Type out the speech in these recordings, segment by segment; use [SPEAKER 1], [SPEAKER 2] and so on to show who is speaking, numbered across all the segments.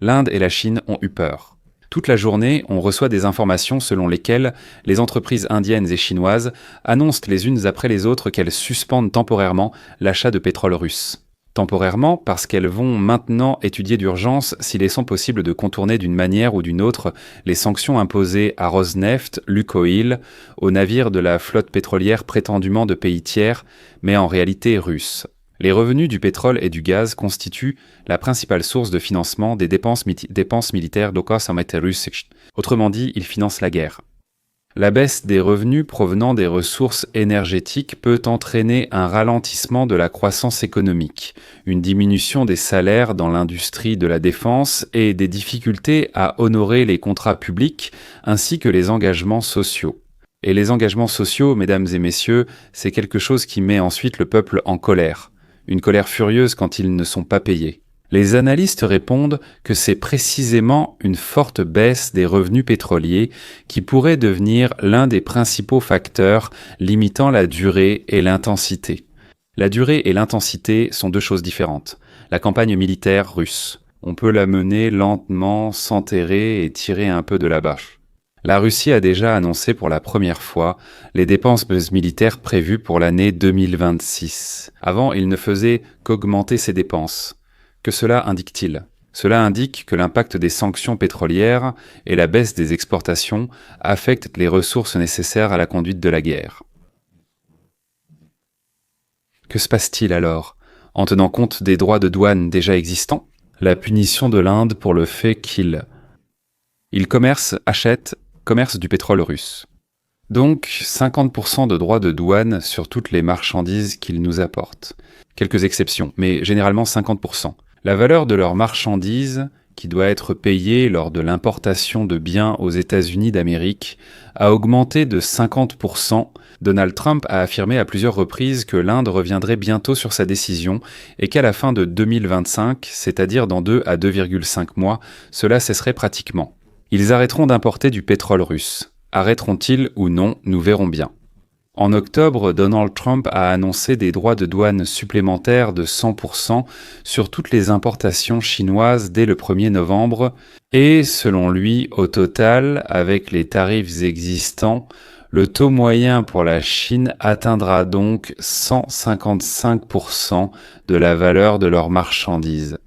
[SPEAKER 1] L'Inde et la Chine ont eu peur. Toute la journée, on reçoit des informations selon lesquelles les entreprises indiennes et chinoises annoncent les unes après les autres qu'elles suspendent temporairement l'achat de pétrole russe. Temporairement parce qu'elles vont maintenant étudier d'urgence s'il est sans possible de contourner d'une manière ou d'une autre les sanctions imposées à Rosneft, Lukoil, aux navires de la flotte pétrolière prétendument de pays tiers, mais en réalité russes. Les revenus du pétrole et du gaz constituent la principale source de financement des dépenses militaires d'Okassamete russe. Autrement dit, ils financent la guerre. La baisse des revenus provenant des ressources énergétiques peut entraîner un ralentissement de la croissance économique, une diminution des salaires dans l'industrie de la défense et des difficultés à honorer les contrats publics ainsi que les engagements sociaux. Et les engagements sociaux, mesdames et messieurs, c'est quelque chose qui met ensuite le peuple en colère. Une colère furieuse quand ils ne sont pas payés. Les analystes répondent que c'est précisément une forte baisse des revenus pétroliers qui pourrait devenir l'un des principaux facteurs limitant la durée et l'intensité. La durée et l'intensité sont deux choses différentes. La campagne militaire russe, on peut la mener lentement, s'enterrer et tirer un peu de la bâche. La Russie a déjà annoncé pour la première fois les dépenses militaires prévues pour l'année 2026. Avant, il ne faisait qu'augmenter ses dépenses. Que cela indique-t-il ? Cela indique que l'impact des sanctions pétrolières et la baisse des exportations affectent les ressources nécessaires à la conduite de la guerre. Que se passe-t-il alors ? En tenant compte des droits de douane déjà existants, la punition de l'Inde pour le fait qu'il commerce du pétrole russe. Donc 50% de droits de douane sur toutes les marchandises qu'ils nous apportent. Quelques exceptions, mais généralement 50%. La valeur de leurs marchandises, qui doit être payée lors de l'importation de biens aux États-Unis d'Amérique, a augmenté de 50%. Donald Trump a affirmé à plusieurs reprises que l'Inde reviendrait bientôt sur sa décision et qu'à la fin de 2025, c'est-à-dire dans 2 à 2,5 mois, cela cesserait pratiquement. Ils arrêteront d'importer du pétrole russe. Arrêteront-ils ou non, nous verrons bien. En octobre, Donald Trump a annoncé des droits de douane supplémentaires de 100% sur toutes les importations chinoises dès le 1er novembre et, selon lui, au total, avec les tarifs existants, le taux moyen pour la Chine atteindra donc 155% de la valeur de leurs marchandises.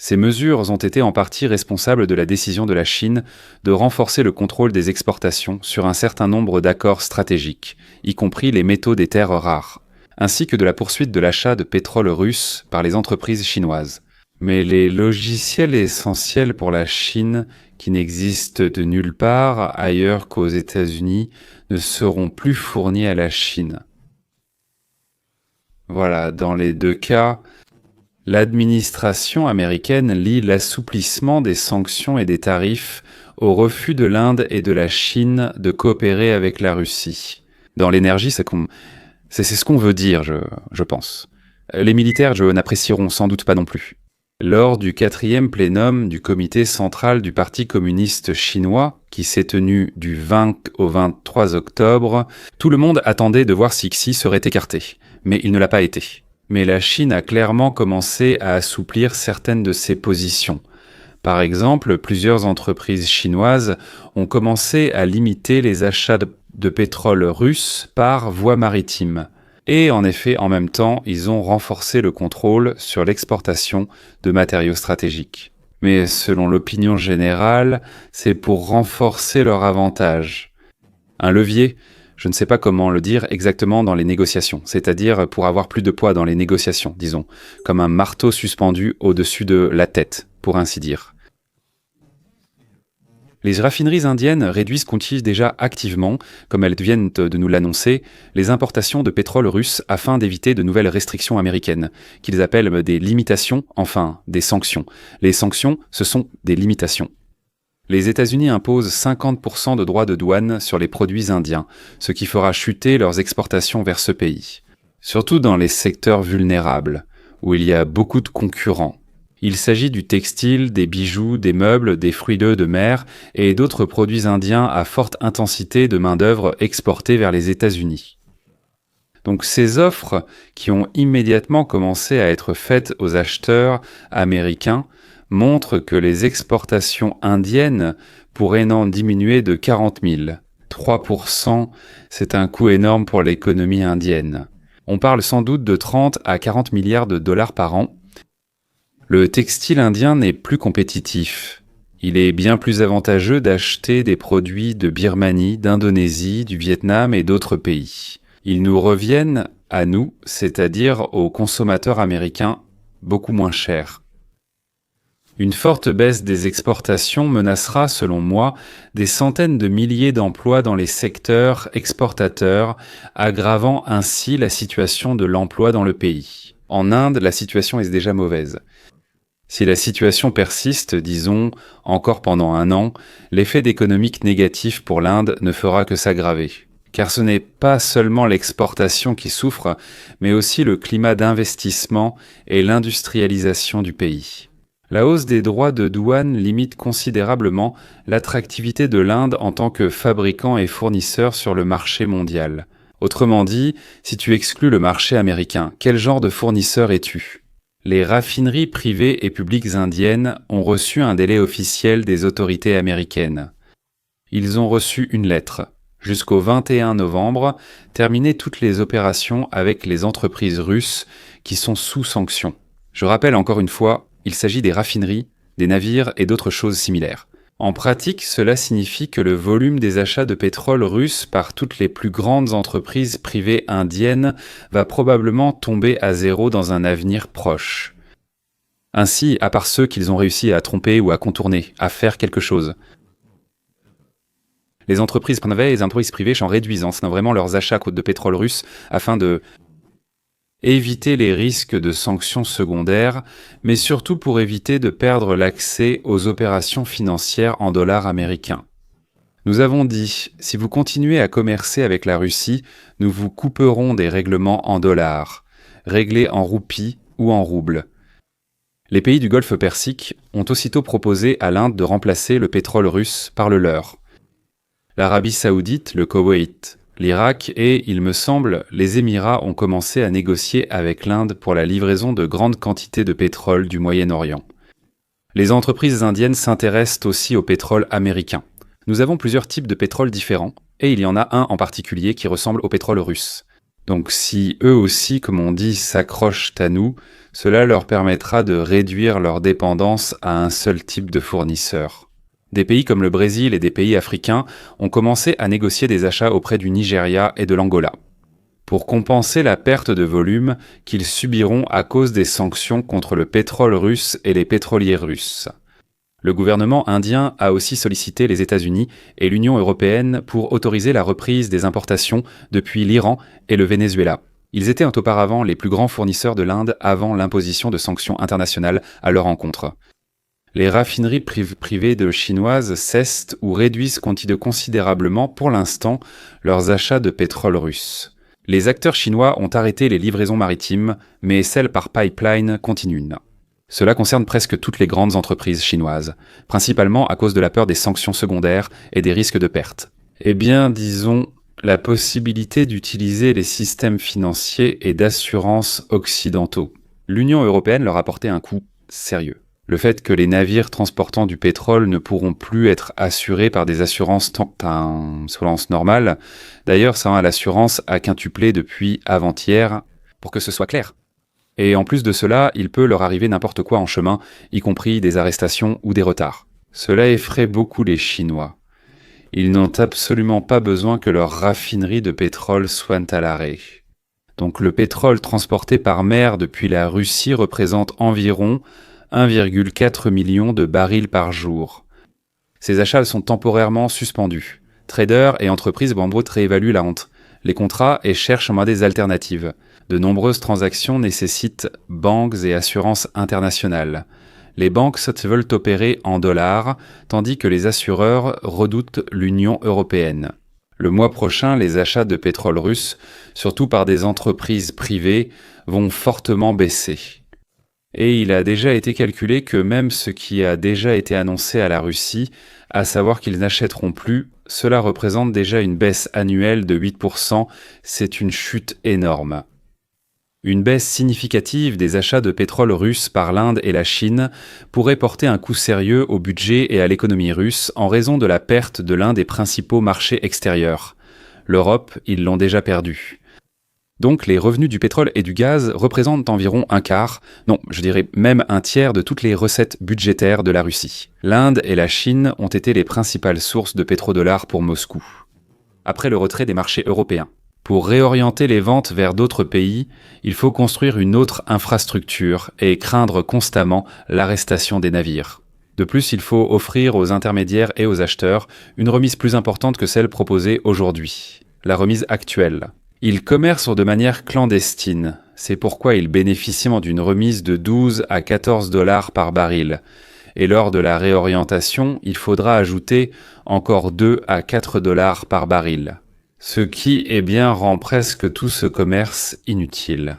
[SPEAKER 1] Ces mesures ont été en partie responsables de la décision de la Chine de renforcer le contrôle des exportations sur un certain nombre d'accords stratégiques, y compris les métaux des terres rares, ainsi que de la poursuite de l'achat de pétrole russe par les entreprises chinoises. Mais les logiciels essentiels pour la Chine, qui n'existent de nulle part ailleurs qu'aux États-Unis, ne seront plus fournis à la Chine. Voilà, dans les deux cas, l'administration américaine lie l'assouplissement des sanctions et des tarifs au refus de l'Inde et de la Chine de coopérer avec la Russie. Dans l'énergie, c'est ce qu'on veut dire, je pense. Les militaires, n'apprécieront sans doute pas non plus. Lors du 4e plénum du comité central du Parti communiste chinois, qui s'est tenu du 20 au 23 octobre, tout le monde attendait de voir si Xi serait écarté, mais il ne l'a pas été. Mais la Chine a clairement commencé à assouplir certaines de ses positions. Par exemple, plusieurs entreprises chinoises ont commencé à limiter les achats de pétrole russe par voie maritime. Et en effet, en même temps, ils ont renforcé le contrôle sur l'exportation de matériaux stratégiques. Mais selon l'opinion générale, c'est pour renforcer leur avantage. Un levier, je ne sais pas comment le dire exactement dans les négociations, c'est-à-dire pour avoir plus de poids dans les négociations, disons, comme un marteau suspendu au-dessus de la tête, pour ainsi dire. Les raffineries indiennes réduisent déjà activement, comme elles viennent de nous l'annoncer, les importations de pétrole russe afin d'éviter de nouvelles restrictions américaines, qu'ils appellent des limitations, enfin des sanctions. Les sanctions, ce sont des limitations. Les États-Unis imposent 50% de droits de douane sur les produits indiens, ce qui fera chuter leurs exportations vers ce pays. Surtout dans les secteurs vulnérables, où il y a beaucoup de concurrents. Il s'agit du textile, des bijoux, des meubles, des fruits de mer et d'autres produits indiens à forte intensité de main-d'œuvre exportés vers les États-Unis. Donc ces offres, qui ont immédiatement commencé à être faites aux acheteurs américains, montre que les exportations indiennes pourraient n'en diminuer de 40 000. 3%, c'est un coût énorme pour l'économie indienne. On parle sans doute de 30 à 40 milliards de dollars par an. Le textile indien n'est plus compétitif. Il est bien plus avantageux d'acheter des produits de Birmanie, d'Indonésie, du Vietnam et d'autres pays. Ils nous reviennent, à nous, c'est-à-dire aux consommateurs américains, beaucoup moins chers. Une forte baisse des exportations menacera, selon moi, des centaines de milliers d'emplois dans les secteurs exportateurs, aggravant ainsi la situation de l'emploi dans le pays. En Inde, la situation est déjà mauvaise. Si la situation persiste, disons, encore pendant 1 an, l'effet économique négatif pour l'Inde ne fera que s'aggraver. Car ce n'est pas seulement l'exportation qui souffre, mais aussi le climat d'investissement et l'industrialisation du pays. La hausse des droits de douane limite considérablement l'attractivité de l'Inde en tant que fabricant et fournisseur sur le marché mondial. Autrement dit, si tu exclus le marché américain, quel genre de fournisseur es-tu ? Les raffineries privées et publiques indiennes ont reçu un délai officiel des autorités américaines. Ils ont reçu une lettre. Jusqu'au 21 novembre, terminer toutes les opérations avec les entreprises russes qui sont sous sanctions. Je rappelle encore une fois, il s'agit des raffineries, des navires et d'autres choses similaires. En pratique, cela signifie que le volume des achats de pétrole russe par toutes les plus grandes entreprises privées indiennes va probablement tomber à zéro dans un avenir proche. Ainsi, à part ceux qu'ils ont réussi à tromper ou à contourner, à faire quelque chose. Les entreprises privées et les entreprises privées en réduisant vraiment leurs achats de pétrole russe afin de éviter les risques de sanctions secondaires, mais surtout pour éviter de perdre l'accès aux opérations financières en dollars américains. Nous avons dit, si vous continuez à commercer avec la Russie, nous vous couperons des règlements en dollars, réglés en roupies ou en roubles. Les pays du Golfe Persique ont aussitôt proposé à l'Inde de remplacer le pétrole russe par le leur. L'Arabie Saoudite, le Koweït, l'Irak et, il me semble, les Émirats ont commencé à négocier avec l'Inde pour la livraison de grandes quantités de pétrole du Moyen-Orient. Les entreprises indiennes s'intéressent aussi au pétrole américain. Nous avons plusieurs types de pétrole différents, et il y en a un en particulier qui ressemble au pétrole russe. Donc si eux aussi, comme on dit, s'accrochent à nous, cela leur permettra de réduire leur dépendance à un seul type de fournisseur. Des pays comme le Brésil et des pays africains ont commencé à négocier des achats auprès du Nigeria et de l'Angola, pour compenser la perte de volume qu'ils subiront à cause des sanctions contre le pétrole russe et les pétroliers russes. Le gouvernement indien a aussi sollicité les États-Unis et l'Union européenne pour autoriser la reprise des importations depuis l'Iran et le Venezuela. Ils étaient auparavant les plus grands fournisseurs de l'Inde avant l'imposition de sanctions internationales à leur encontre. Les raffineries privées de chinoises cessent ou réduisent considérablement pour l'instant leurs achats de pétrole russe. Les acteurs chinois ont arrêté les livraisons maritimes, mais celles par pipeline continuent. Cela concerne presque toutes les grandes entreprises chinoises, principalement à cause de la peur des sanctions secondaires et des risques de perte. Eh bien, disons, la possibilité d'utiliser les systèmes financiers et d'assurance occidentaux. L'Union européenne leur a porté un coup sérieux. Le fait que les navires transportant du pétrole ne pourront plus être assurés par des assurances normales. D'ailleurs, l'assurance a quintuplé depuis avant-hier, pour que ce soit clair. Et en plus de cela, il peut leur arriver n'importe quoi en chemin, y compris des arrestations ou des retards. Cela effraie beaucoup les Chinois. Ils n'ont absolument pas besoin que leurs raffineries de pétrole soient à l'arrêt. Donc le pétrole transporté par mer depuis la Russie représente environ 1,4 million de barils par jour. Ces achats sont temporairement suspendus. Traders et entreprises bamboues réévaluent la honte. Les contrats et cherchent des alternatives. De nombreuses transactions nécessitent banques et assurances internationales. Les banques veulent opérer en dollars, tandis que les assureurs redoutent l'Union européenne. Le mois prochain, les achats de pétrole russe, surtout par des entreprises privées, vont fortement baisser. Et il a déjà été calculé que même ce qui a déjà été annoncé à la Russie, à savoir qu'ils n'achèteront plus, cela représente déjà une baisse annuelle de 8%, c'est une chute énorme. Une baisse significative des achats de pétrole russe par l'Inde et la Chine pourrait porter un coup sérieux au budget et à l'économie russe en raison de la perte de l'un des principaux marchés extérieurs. L'Europe, ils l'ont déjà perdu. Donc les revenus du pétrole et du gaz représentent environ un quart, non, je dirais même un tiers de toutes les recettes budgétaires de la Russie. L'Inde et la Chine ont été les principales sources de pétrodollars pour Moscou, après le retrait des marchés européens. Pour réorienter les ventes vers d'autres pays, il faut construire une autre infrastructure et craindre constamment l'arrestation des navires. De plus, il faut offrir aux intermédiaires et aux acheteurs une remise plus importante que celle proposée aujourd'hui, la remise actuelle. Ils commercent de manière clandestine, c'est pourquoi ils bénéficient d'une remise de 12 à 14 dollars par baril. Et lors de la réorientation, il faudra ajouter encore 2 à 4 dollars par baril. Ce qui, rend presque tout ce commerce inutile.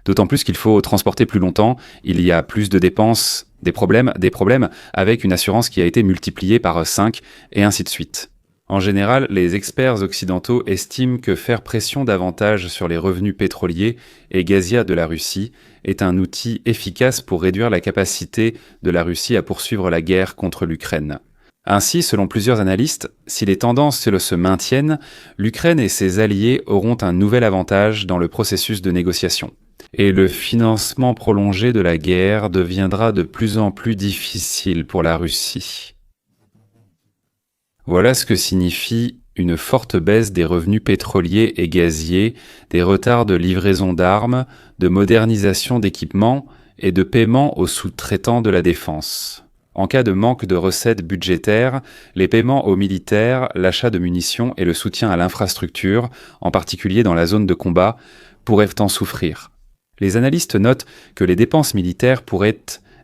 [SPEAKER 1] D'autant plus qu'il faut transporter plus longtemps, il y a plus de dépenses, des problèmes avec une assurance qui a été multipliée par 5, et ainsi de suite. En général, les experts occidentaux estiment que faire pression davantage sur les revenus pétroliers et gaziers de la Russie est un outil efficace pour réduire la capacité de la Russie à poursuivre la guerre contre l'Ukraine. Ainsi, selon plusieurs analystes, si les tendances se maintiennent, l'Ukraine et ses alliés auront un nouvel avantage dans le processus de négociation. Et le financement prolongé de la guerre deviendra de plus en plus difficile pour la Russie. Voilà ce que signifie une forte baisse des revenus pétroliers et gaziers, des retards de livraison d'armes, de modernisation d'équipements et de paiement aux sous-traitants de la défense. En cas de manque de recettes budgétaires, les paiements aux militaires, l'achat de munitions et le soutien à l'infrastructure, en particulier dans la zone de combat, pourraient en souffrir. Les analystes notent que les dépenses militaires pourraient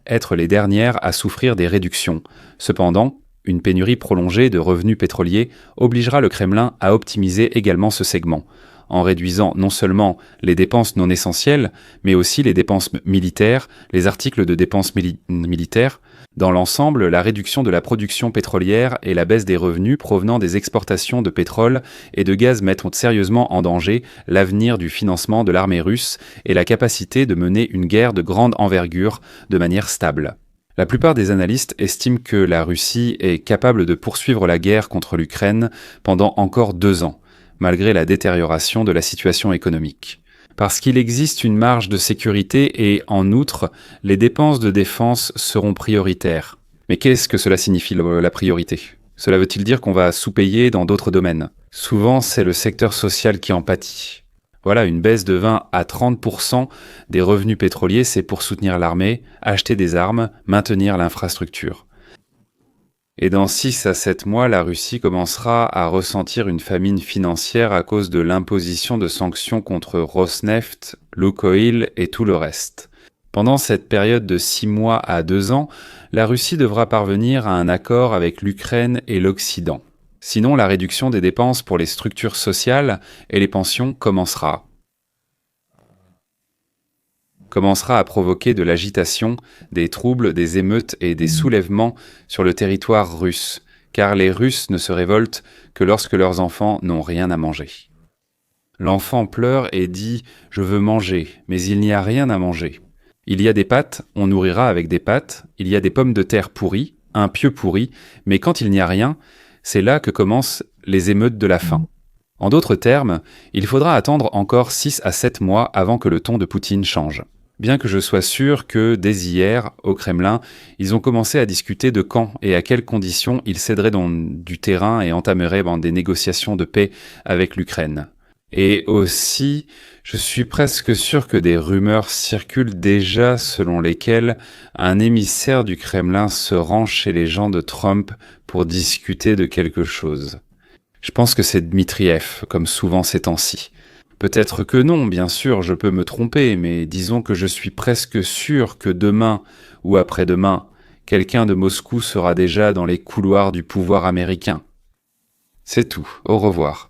[SPEAKER 1] être les dernières à souffrir des réductions. Cependant, une pénurie prolongée de revenus pétroliers obligera le Kremlin à optimiser également ce segment, en réduisant non seulement les dépenses non essentielles, mais aussi les dépenses militaires, les articles de dépenses militaires. Dans l'ensemble, la réduction de la production pétrolière et la baisse des revenus provenant des exportations de pétrole et de gaz mettent sérieusement en danger l'avenir du financement de l'armée russe et la capacité de mener une guerre de grande envergure de manière stable. La plupart des analystes estiment que la Russie est capable de poursuivre la guerre contre l'Ukraine pendant encore 2 ans, malgré la détérioration de la situation économique. Parce qu'il existe une marge de sécurité et, en outre, les dépenses de défense seront prioritaires. Mais qu'est-ce que cela signifie, la priorité ? Cela veut-il dire qu'on va sous-payer dans d'autres domaines ? Souvent, c'est le secteur social qui en pâtit. Voilà, une baisse de 20 à 30% des revenus pétroliers, c'est pour soutenir l'armée, acheter des armes, maintenir l'infrastructure. Et dans 6 à 7 mois, la Russie commencera à ressentir une famine financière à cause de l'imposition de sanctions contre Rosneft, Lukoil et tout le reste. Pendant cette période de 6 mois à 2 ans, la Russie devra parvenir à un accord avec l'Ukraine et l'Occident. Sinon, la réduction des dépenses pour les structures sociales et les pensions commencera à provoquer de l'agitation, des troubles, des émeutes et des soulèvements sur le territoire russe, car les Russes ne se révoltent que lorsque leurs enfants n'ont rien à manger. L'enfant pleure et dit « Je veux manger », mais il n'y a rien à manger. Il y a des pâtes, on nourrira avec des pâtes, il y a des pommes de terre pourries, un pieu pourri, mais quand il n'y a rien, c'est là que commencent les émeutes de la faim. En d'autres termes, il faudra attendre encore 6 à 7 mois avant que le ton de Poutine change. Bien que je sois sûr que, dès hier, au Kremlin, ils ont commencé à discuter de quand et à quelles conditions ils céderaient du terrain et entameraient des négociations de paix avec l'Ukraine. Et aussi, je suis presque sûr que des rumeurs circulent déjà selon lesquelles un émissaire du Kremlin se rend chez les gens de Trump pour discuter de quelque chose. Je pense que c'est Dmitriev, comme souvent ces temps-ci. Peut-être que non, bien sûr, je peux me tromper, mais disons que je suis presque sûr que demain ou après-demain, quelqu'un de Moscou sera déjà dans les couloirs du pouvoir américain. C'est tout, au revoir.